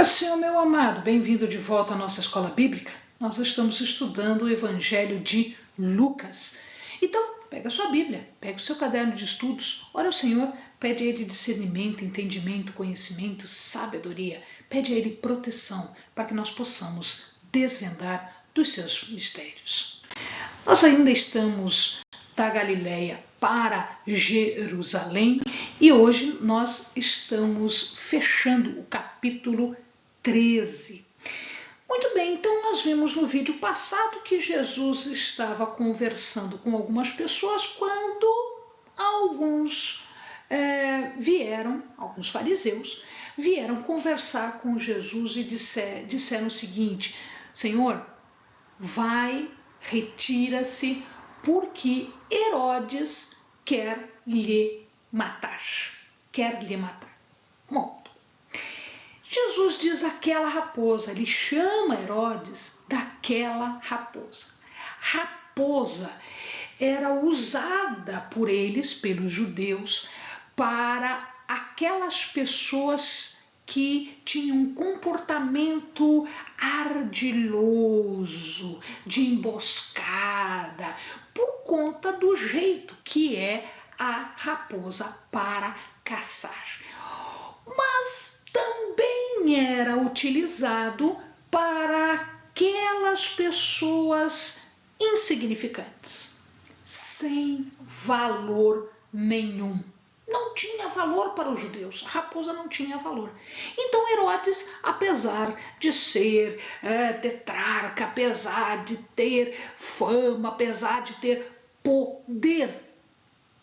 Paz do Senhor, meu amado, bem-vindo de volta à nossa escola bíblica. Nós estamos estudando o Evangelho de Lucas. Então, pega a sua Bíblia, pega o seu caderno de estudos, ora ao Senhor, pede a Ele discernimento, entendimento, conhecimento, sabedoria, pede a Ele proteção para que nós possamos desvendar dos seus mistérios. Nós ainda estamos da Galileia para Jerusalém e hoje nós estamos fechando o capítulo 13. Muito bem, então nós vimos no vídeo passado que Jesus estava conversando com algumas pessoas quando alguns fariseus vieram conversar com Jesus e disseram o seguinte: Senhor, retira-se, porque Herodes quer lhe matar. Bom, Jesus diz aquela raposa, ele chama Herodes daquela raposa. Raposa era usada por eles, pelos judeus, para aquelas pessoas que tinham um comportamento ardiloso, de emboscada, por conta do jeito que é a raposa para caçar. Mas também era utilizado para aquelas pessoas insignificantes, sem valor nenhum. Não tinha valor para os judeus, a raposa não tinha valor. Então Herodes, apesar de ser tetrarca, apesar de ter fama, apesar de ter poder,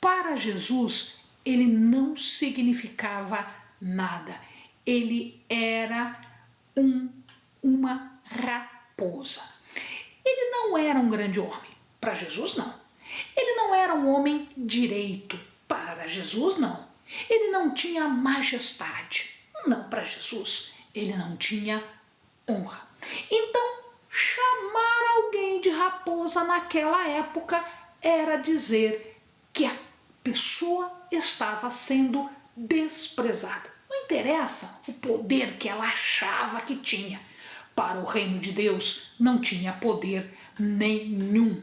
para Jesus ele não significava nada. Ele era uma raposa. Ele não era um grande homem, para Jesus não. Ele não era um homem direito, para Jesus não. Ele não tinha majestade, não, para Jesus. Ele não tinha honra. Então, chamar alguém de raposa naquela época era dizer que a pessoa estava sendo desprezada. Não interessa o poder que ela achava que tinha. Para o reino de Deus não tinha poder nenhum.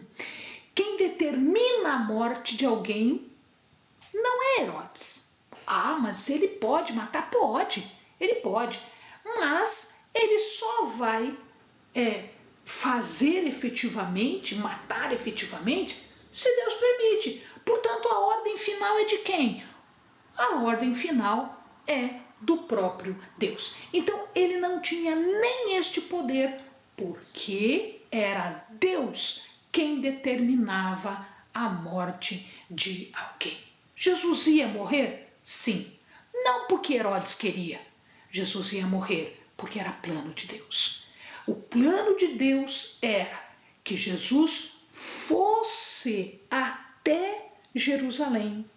Quem determina a morte de alguém não é Herodes. Mas ele pode matar? Pode, ele pode. Mas ele só vai fazer efetivamente, matar efetivamente, se Deus permite. Portanto, a ordem final é de quem? A ordem final é do próprio Deus. Então, ele não tinha nem este poder, porque era Deus quem determinava a morte de alguém. Jesus ia morrer? Sim. Não porque Herodes queria. Jesus ia morrer porque era plano de Deus. O plano de Deus era que Jesus fosse até Jerusalém,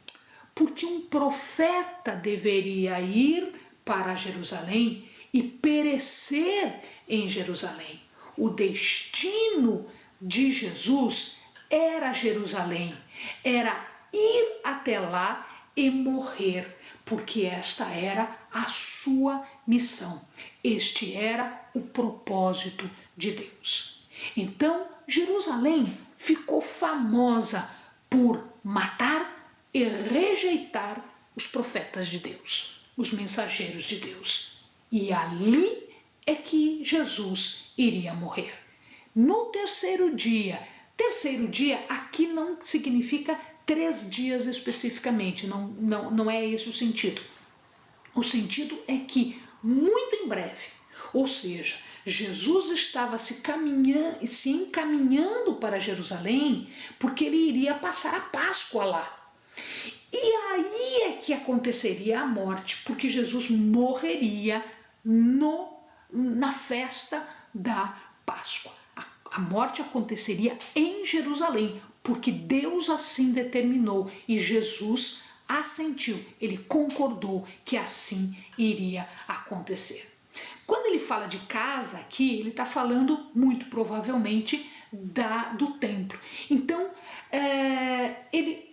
porque um profeta deveria ir para Jerusalém e perecer em Jerusalém. O destino de Jesus era Jerusalém, era ir até lá e morrer, porque esta era a sua missão. Este era o propósito de Deus. Então, Jerusalém ficou famosa por matar e rejeitar os profetas de Deus, os mensageiros de Deus. E ali é que Jesus iria morrer. No terceiro dia aqui não significa 3 dias especificamente, não é esse o sentido. O sentido é que muito em breve, ou seja, Jesus estava se encaminhando para Jerusalém, porque ele iria passar a Páscoa lá. E aí é que aconteceria a morte, porque Jesus morreria na festa da Páscoa. A morte aconteceria em Jerusalém, porque Deus assim determinou e Jesus assentiu, ele concordou que assim iria acontecer. Quando ele fala de casa aqui, ele está falando muito provavelmente do templo. Então, ele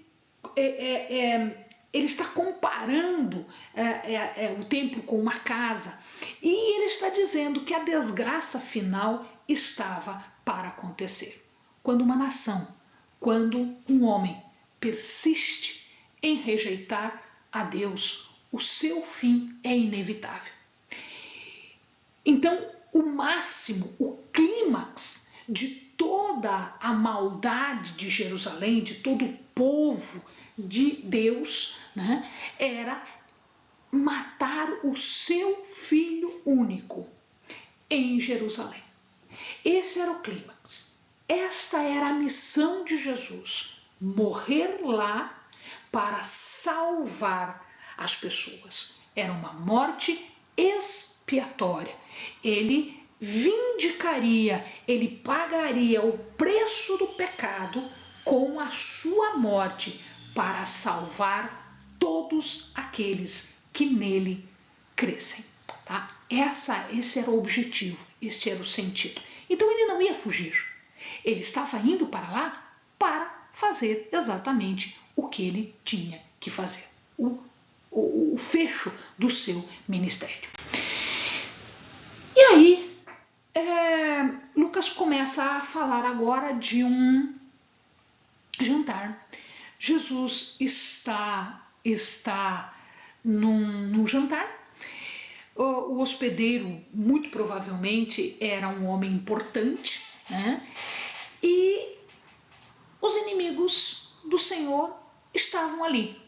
está comparando o templo com uma casa E ele está dizendo que a desgraça final estava para acontecer. Quando uma nação, quando um homem persiste em rejeitar a Deus, o seu fim é inevitável. Então, o máximo, o clímax de toda a maldade de Jerusalém, de todo o povo de Deus, né, era matar o seu filho único em Jerusalém. Esse era o clímax. Esta era a missão de Jesus, morrer lá para salvar as pessoas. Era uma morte expiatória. Ele vindicaria, ele pagaria o preço do pecado com a sua morte para salvar todos aqueles que nele crescem. Tá? Esse era o objetivo, este era o sentido. Então ele não ia fugir. Ele estava indo para lá para fazer exatamente o que ele tinha que fazer. O fecho do seu ministério. E aí, Lucas começa a falar agora de um jantar. Jesus está num jantar. O hospedeiro, muito provavelmente, era um homem importante, né? E os inimigos do Senhor estavam ali.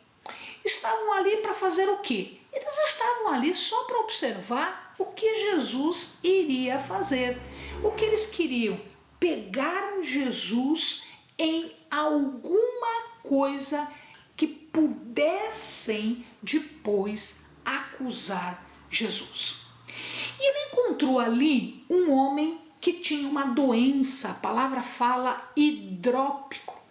Estavam ali para fazer o quê? Eles estavam ali só para observar o que Jesus iria fazer. O que eles queriam? Pegar Jesus em alguma coisa que pudessem depois acusar Jesus. E ele encontrou ali um homem que tinha uma doença, a palavra fala hidrópico.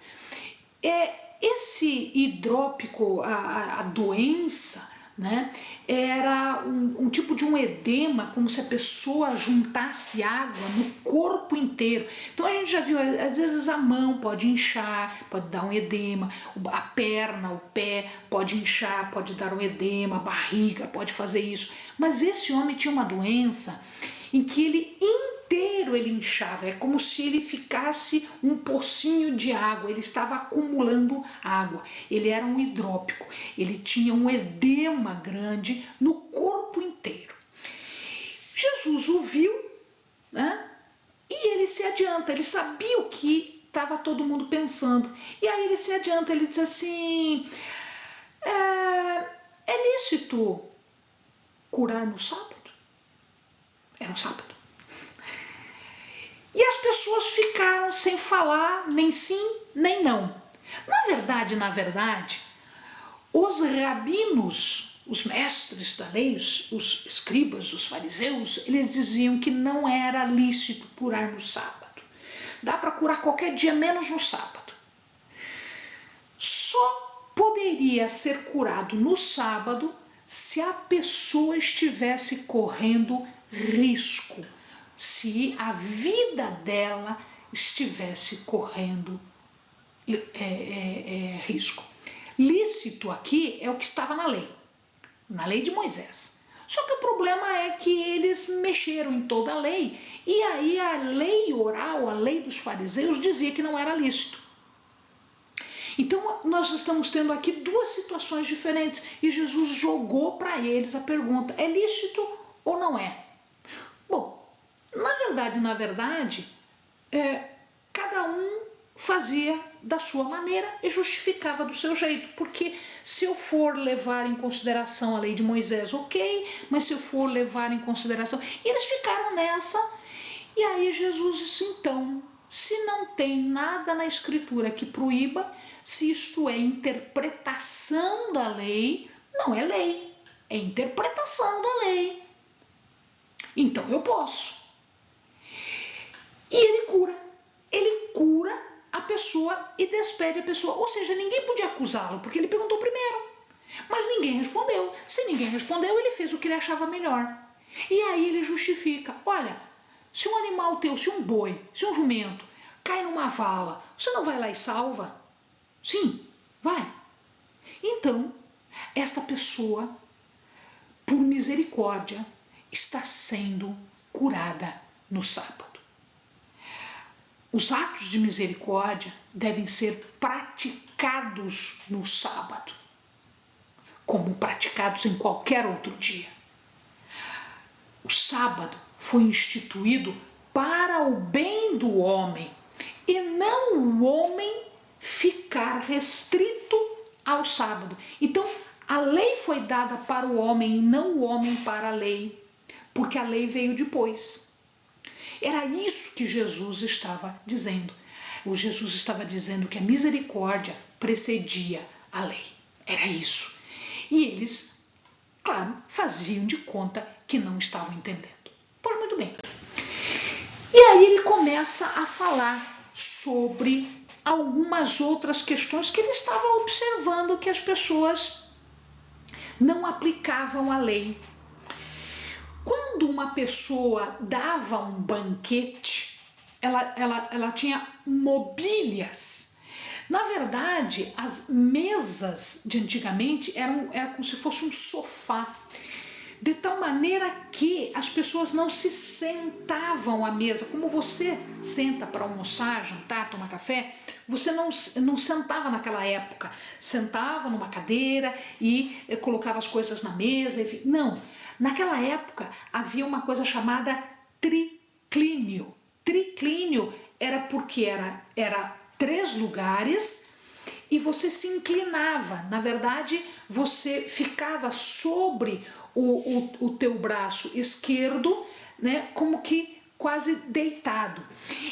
Esse hidrópico, a doença, né, era um tipo de um edema, como se a pessoa juntasse água no corpo inteiro. Então a gente já viu, às vezes a mão pode inchar, pode dar um edema, a perna, o pé pode inchar, pode dar um edema, a barriga pode fazer isso. Mas esse homem tinha uma doença em que ele inchava, é como se ele ficasse um pocinho de água, ele estava acumulando água, ele era um hidrópico, ele tinha um edema grande no corpo inteiro. Jesus o viu, né? E ele se adianta, ele sabia o que estava todo mundo pensando, e aí ele se adianta, ele diz assim, é lícito curar no sábado? Era um sábado. E as pessoas ficaram sem falar nem sim, nem não. Na verdade, os rabinos, os mestres da lei, os escribas, os fariseus, eles diziam que não era lícito curar no sábado. Dá para curar qualquer dia, menos no sábado. Só poderia ser curado no sábado se a pessoa estivesse correndo risco, se a vida dela estivesse correndo risco. Lícito aqui é o que estava na lei de Moisés. Só que o problema é que eles mexeram em toda a lei, e aí a lei oral, a lei dos fariseus, dizia que não era lícito. Então nós estamos tendo aqui duas situações diferentes, e Jesus jogou para eles a pergunta, é lícito ou não é? Bom, na verdade, cada um fazia da sua maneira e justificava do seu jeito, porque se eu for levar em consideração a lei de Moisés, ok, mas se eu for levar em consideração... E eles ficaram nessa, e aí Jesus disse, então, se não tem nada na Escritura que proíba, se isto é interpretação da lei, não é lei, é interpretação da lei. Então eu posso. E ele cura a pessoa e despede a pessoa. Ou seja, ninguém podia acusá-lo, porque ele perguntou primeiro. Mas ninguém respondeu. Se ninguém respondeu, ele fez o que ele achava melhor. E aí ele justifica. Olha, se um animal teu, se um boi, se um jumento, cai numa vala, você não vai lá e salva? Sim, vai. Então, esta pessoa, por misericórdia, está sendo curada no sábado. Os atos de misericórdia devem ser praticados no sábado, como praticados em qualquer outro dia. O sábado foi instituído para o bem do homem e não o homem ficar restrito ao sábado. Então, a lei foi dada para o homem e não o homem para a lei, porque a lei veio depois. Era isso que Jesus estava dizendo. O Jesus estava dizendo que a misericórdia precedia a lei. Era isso. E eles, claro, faziam de conta que não estavam entendendo. Pois muito bem. E aí ele começa a falar sobre algumas outras questões que ele estava observando que as pessoas não aplicavam a lei. Quando uma pessoa dava um banquete, ela tinha mobílias. Na verdade, as mesas de antigamente eram como se fosse um sofá, de tal maneira que as pessoas não se sentavam à mesa. Como você senta para almoçar, jantar, tomar café, você não sentava naquela época. Sentava numa cadeira e colocava as coisas na mesa. Enfim. Não. Naquela época havia uma coisa chamada triclínio. Triclínio era porque era 3 lugares e você se inclinava. Na verdade, você ficava sobre o teu braço esquerdo, né, como que quase deitado.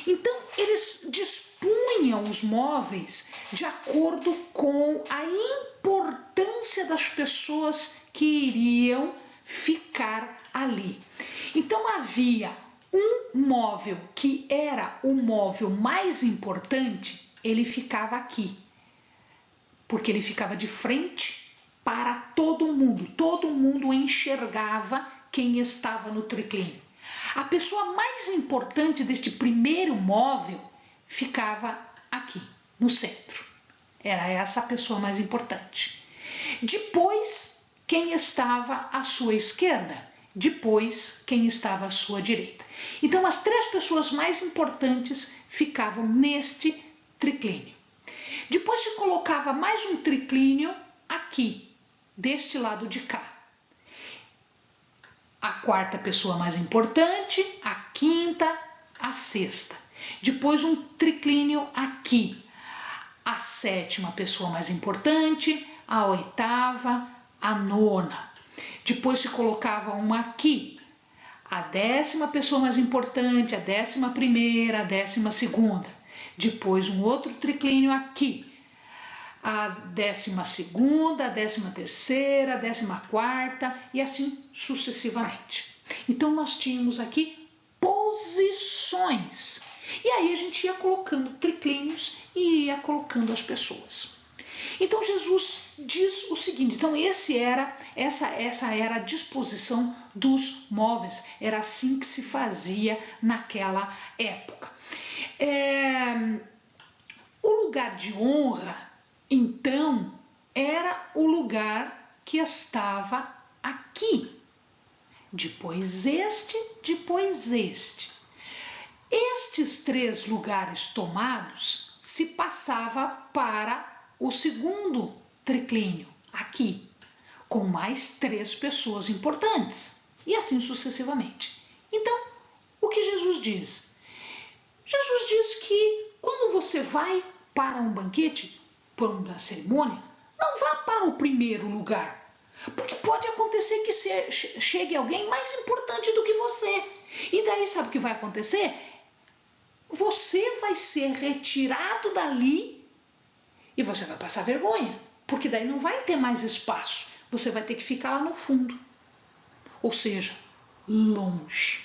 Então, eles dispunham os móveis de acordo com a importância das pessoas que iriam ficar ali. Então havia um móvel que era o móvel mais importante, ele ficava aqui, porque ele ficava de frente para todo mundo enxergava quem estava no triclínio. A pessoa mais importante deste primeiro móvel ficava aqui, no centro. Era essa a pessoa mais importante. Depois, quem estava à sua esquerda, depois quem estava à sua direita. Então as 3 pessoas mais importantes ficavam neste triclínio. Depois se colocava mais um triclínio aqui, deste lado de cá. A 4ª pessoa mais importante, a 5ª, a 6ª. Depois um triclínio aqui. A 7ª pessoa mais importante, a 8ª, a 9ª. Depois se colocava uma aqui, a 10ª pessoa mais importante, a 11ª, a 12ª. Depois um outro triclínio aqui, a 12ª, a 13ª, a 14ª e assim sucessivamente. Então nós tínhamos aqui posições. E aí a gente ia colocando triclínios e ia colocando as pessoas. Então Jesus diz o seguinte, então essa era a disposição dos móveis, era assim que se fazia naquela época. O lugar de honra, então, era o lugar que estava aqui, depois este, depois este. Estes 3 lugares tomados se passava para o segundo triclínio, aqui, com mais 3 pessoas importantes, e assim sucessivamente. Então, o que Jesus diz? Jesus diz que quando você vai para um banquete, para uma cerimônia, não vá para o primeiro lugar, porque pode acontecer que chegue alguém mais importante do que você. E daí sabe o que vai acontecer? Você vai ser retirado dali e você vai passar vergonha, porque daí não vai ter mais espaço. Você vai ter que ficar lá no fundo, ou seja, longe.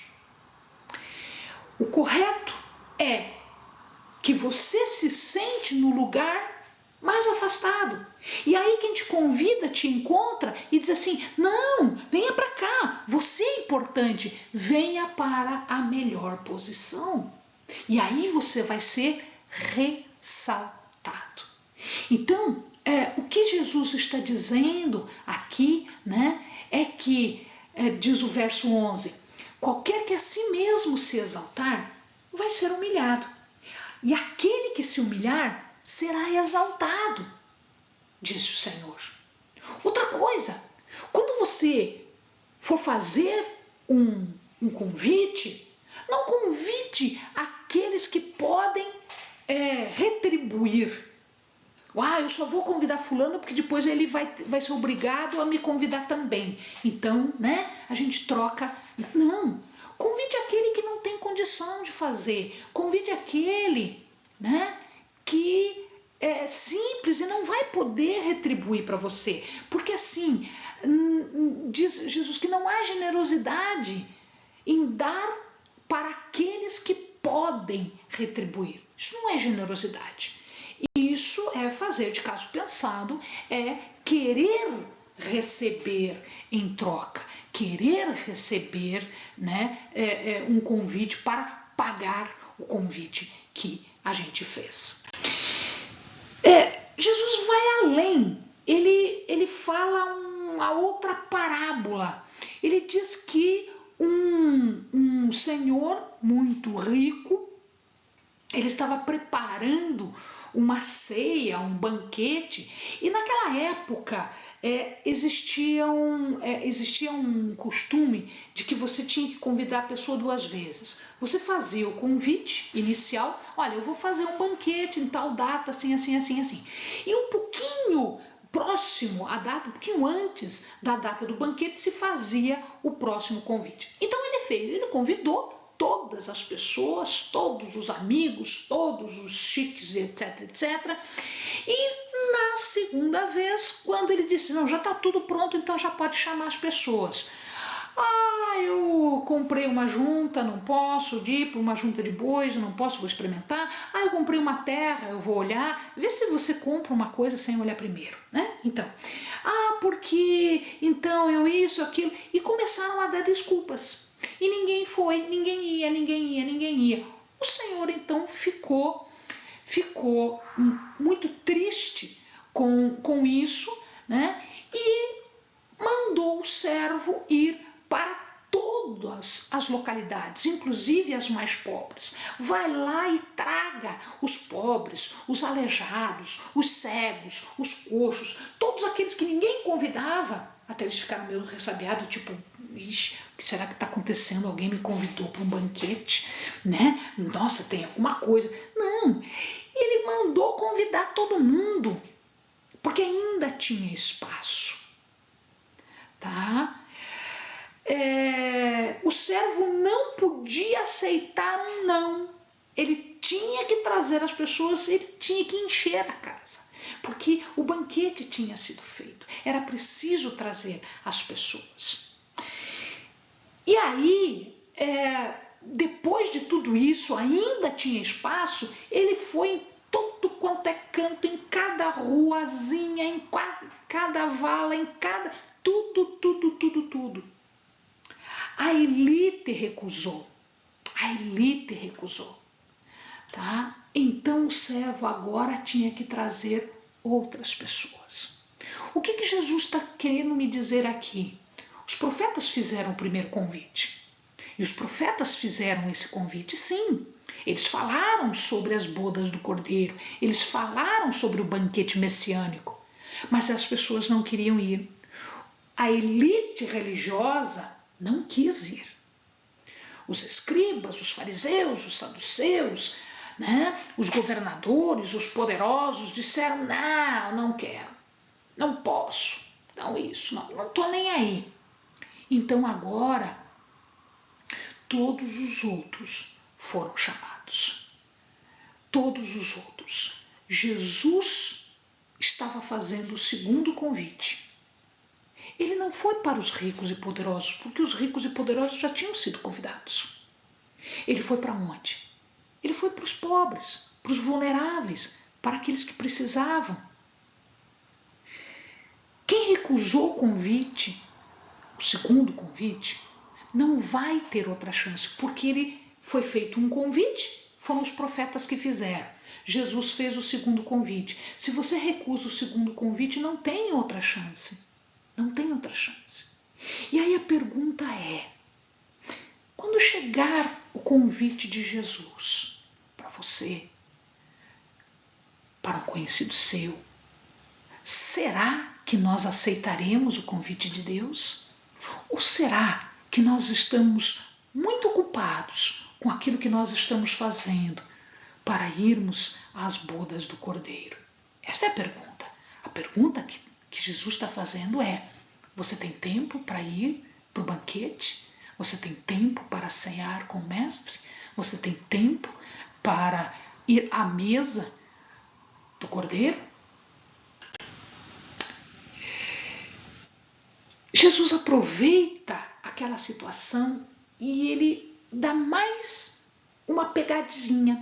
O correto é que você se sente no lugar mais afastado. E aí quem te convida te encontra e diz assim, não, venha para cá, você é importante, venha para a melhor posição. E aí você vai ser ressaltado. Então, o que Jesus está dizendo aqui, né, é que diz o verso 11, qualquer que a si mesmo se exaltar, vai ser humilhado. E aquele que se humilhar, será exaltado, disse o Senhor. Outra coisa, quando você for fazer um convite, não convide aqueles que podem retribuir. Eu só vou convidar fulano porque depois ele vai ser obrigado a me convidar também. Então, a gente troca. Não, convide aquele que não tem condição de fazer. Convide aquele, que é simples e não vai poder retribuir para você. Porque assim, diz Jesus que não há generosidade em dar para aqueles que podem retribuir. Isso não é generosidade. Isso é fazer de caso pensado, é querer receber em troca, querer receber um convite para pagar o convite que a gente fez. Jesus vai além, ele fala uma outra parábola. Ele diz que um senhor muito rico, ele estava preparando uma ceia, um banquete, e naquela época existia um costume de que você tinha que convidar a pessoa 2 vezes. Você fazia o convite inicial, olha, eu vou fazer um banquete em tal data, assim, assim, assim, assim. E um pouquinho próximo à data, um pouquinho antes da data do banquete, se fazia o próximo convite. Então ele convidou todas as pessoas, todos os amigos, todos os chiques, etc, etc. E na segunda vez, quando ele disse, não, já está tudo pronto, então já pode chamar as pessoas. Eu comprei uma junta, não posso ir para uma junta de bois, não posso, vou experimentar. Eu comprei uma terra, eu vou olhar. Vê se você compra uma coisa sem olhar primeiro, Então, porque então eu isso, aquilo. E começaram a dar desculpas. E ninguém foi, ninguém ia. O Senhor então ficou muito triste com isso, e mandou o servo ir para todas as localidades, inclusive as mais pobres. Vai lá e traga os pobres, os aleijados, os cegos, os coxos, todos aqueles que ninguém convidava. Até eles ficaram meio ressabiados, tipo, ixi, o que será que está acontecendo? Alguém me convidou para um banquete, Nossa, tem alguma coisa. Não, ele mandou convidar todo mundo, porque ainda tinha espaço, tá? O servo não podia aceitar um não. Ele tinha que trazer as pessoas, ele tinha que encher a casa, porque o banquete tinha sido feito. Era preciso trazer as pessoas. E aí, depois de tudo isso, ainda tinha espaço, ele foi em todo quanto é canto, em cada ruazinha, em cada vala, em cada... Tudo. A elite recusou. Tá? Então o servo agora tinha que trazer outras pessoas. O que Jesus está querendo me dizer aqui? Os profetas fizeram o primeiro convite. E os profetas fizeram esse convite, sim. Eles falaram sobre as bodas do Cordeiro. Eles falaram sobre o banquete messiânico. Mas as pessoas não queriam ir. A elite religiosa não quis ir. Os escribas, os fariseus, os saduceus, os governadores, os poderosos disseram, não quero, não posso, não isso, não estou nem aí. Então agora todos os outros foram chamados. Todos os outros. Jesus estava fazendo o segundo convite. Ele não foi para os ricos e poderosos, porque os ricos e poderosos já tinham sido convidados. Ele foi para onde? Ele foi para os pobres, para os vulneráveis, para aqueles que precisavam. Quem recusou o convite, o segundo convite, não vai ter outra chance, porque ele foi feito um convite, foram os profetas que fizeram. Jesus fez o segundo convite. Se você recusa o segundo convite, não tem outra chance. Não tem outra chance. E aí a pergunta é, quando chegar o convite de Jesus para você, para um conhecido seu, será que nós aceitaremos o convite de Deus? Ou será que nós estamos muito ocupados com aquilo que nós estamos fazendo para irmos às bodas do Cordeiro? Esta é a pergunta. A pergunta que Jesus está fazendo é: você tem tempo para ir para o banquete? Você tem tempo para cear com o Mestre? Você tem tempo para ir à mesa do Cordeiro? Jesus aproveita aquela situação e ele dá mais uma pegadazinha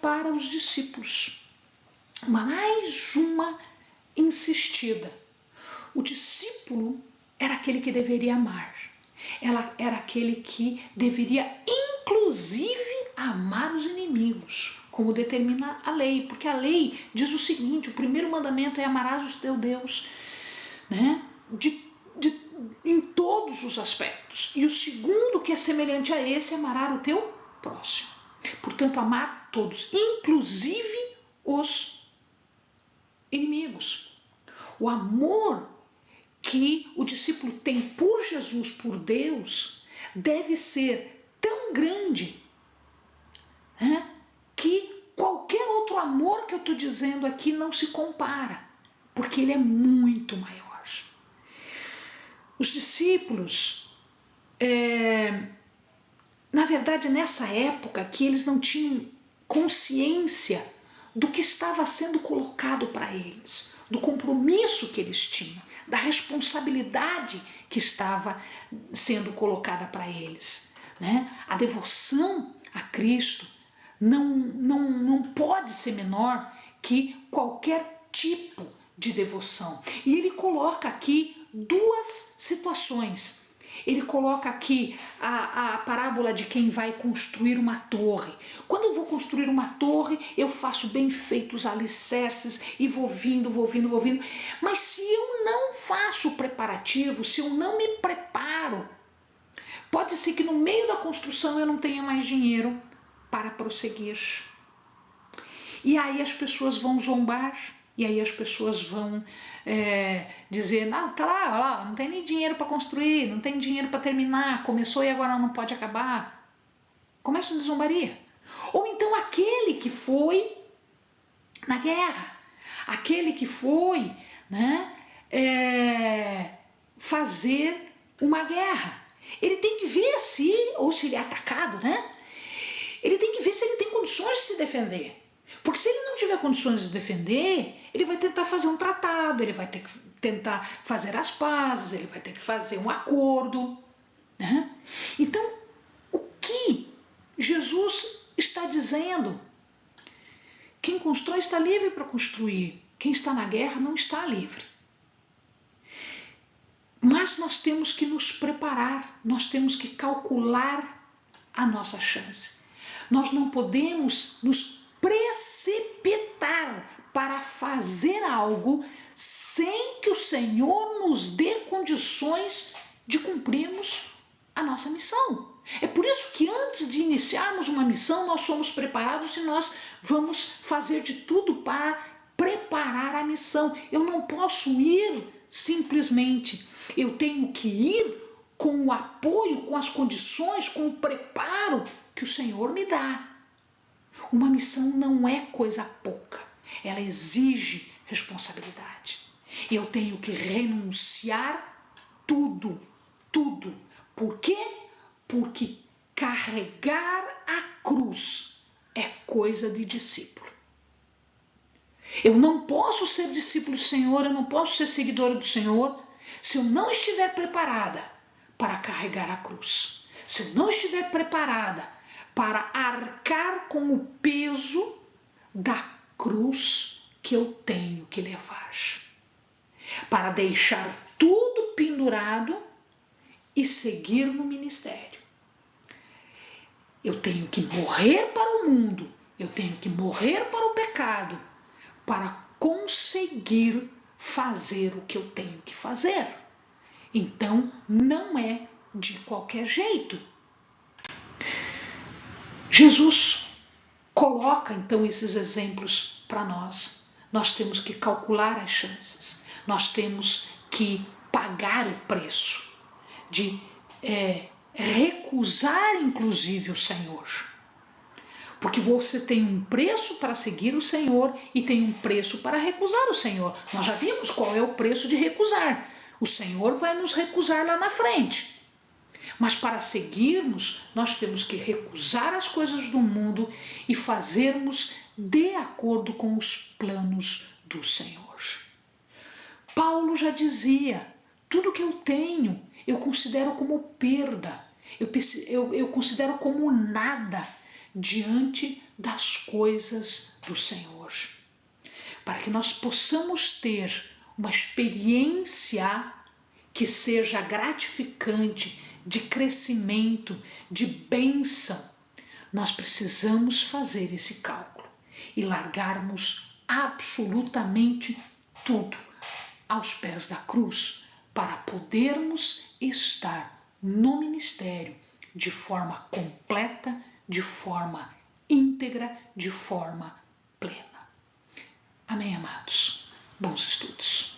para os discípulos, mais uma insistida. O discípulo era aquele que deveria amar, ela era aquele que deveria inclusive amar os inimigos, como determina a lei, porque a lei diz o seguinte: o primeiro mandamento é amarás o teu Deus, né? Em todos os aspectos. E o segundo, que é semelhante a esse, é amar o teu próximo. Portanto, amar todos, inclusive os inimigos. O amor que o discípulo tem por Jesus, por Deus, deve ser tão grande, né, que qualquer outro amor que eu estou dizendo aqui não se compara, porque ele é muito maior. Os discípulos, na verdade, nessa época que eles não tinham consciência do que estava sendo colocado para eles, do compromisso que eles tinham, da responsabilidade que estava sendo colocada para eles, né? A devoção a Cristo não pode ser menor que qualquer tipo de devoção. E ele coloca aqui duas situações. Ele coloca aqui a parábola de quem vai construir uma torre. Quando eu vou construir uma torre, eu faço bem feito os alicerces e vou vindo. Mas se eu não faço o preparativo, se eu não me preparo, pode ser que no meio da construção eu não tenha mais dinheiro para prosseguir. E aí as pessoas vão zombar. E aí as pessoas vão dizer, tá lá, não tem nem dinheiro para construir, não tem dinheiro para terminar, começou e agora não pode acabar. Começa uma zombaria. Ou então aquele que foi na guerra, aquele que foi, né, fazer uma guerra. Ele tem que ver ou se ele é atacado, né? Ele tem que ver se ele tem condições de se defender. Porque se ele não tiver condições de se defender, ele vai tentar fazer um tratado, ele vai ter que tentar fazer as pazes, ele vai ter que fazer um acordo, né? Então, o que Jesus está dizendo? Quem constrói está livre para construir. Quem está na guerra não está livre. Mas nós temos que nos preparar, nós temos que calcular a nossa chance. Nós não podemos nos precipitar para fazer algo sem que o Senhor nos dê condições de cumprirmos a nossa missão. É por isso que antes de iniciarmos uma missão, nós somos preparados e nós vamos fazer de tudo para preparar a missão. Eu não posso ir simplesmente, eu tenho que ir com o apoio, com as condições, com o preparo que o Senhor me dá. Uma missão não é coisa pouca, ela exige responsabilidade. Eu tenho que renunciar tudo. Por quê? Porque carregar a cruz é coisa de discípulo. Eu não posso ser discípulo do Senhor, eu não posso ser seguidora do Senhor se eu não estiver preparada para carregar a cruz. Se eu não estiver preparada para arcar com o peso da cruz que eu tenho que levar. Para deixar tudo pendurado e seguir no ministério. Eu tenho que morrer para o mundo, eu tenho que morrer para o pecado, para conseguir fazer o que eu tenho que fazer. Então, não é de qualquer jeito. Jesus coloca, então, esses exemplos para nós. Nós temos que calcular as chances. Nós temos que pagar o preço de recusar, inclusive, o Senhor. Porque você tem um preço para seguir o Senhor e tem um preço para recusar o Senhor. Nós já vimos qual é o preço de recusar. O Senhor vai nos recusar lá na frente. Mas para seguirmos, nós temos que recusar as coisas do mundo e fazermos de acordo com os planos do Senhor. Paulo já dizia, tudo que eu tenho, eu considero como perda. Eu considero como nada diante das coisas do Senhor. Para que nós possamos ter uma experiência que seja gratificante, de crescimento, de bênção, nós precisamos fazer esse cálculo e largarmos absolutamente tudo aos pés da cruz para podermos estar no ministério de forma completa, de forma íntegra, de forma plena. Amém, amados? Bons estudos.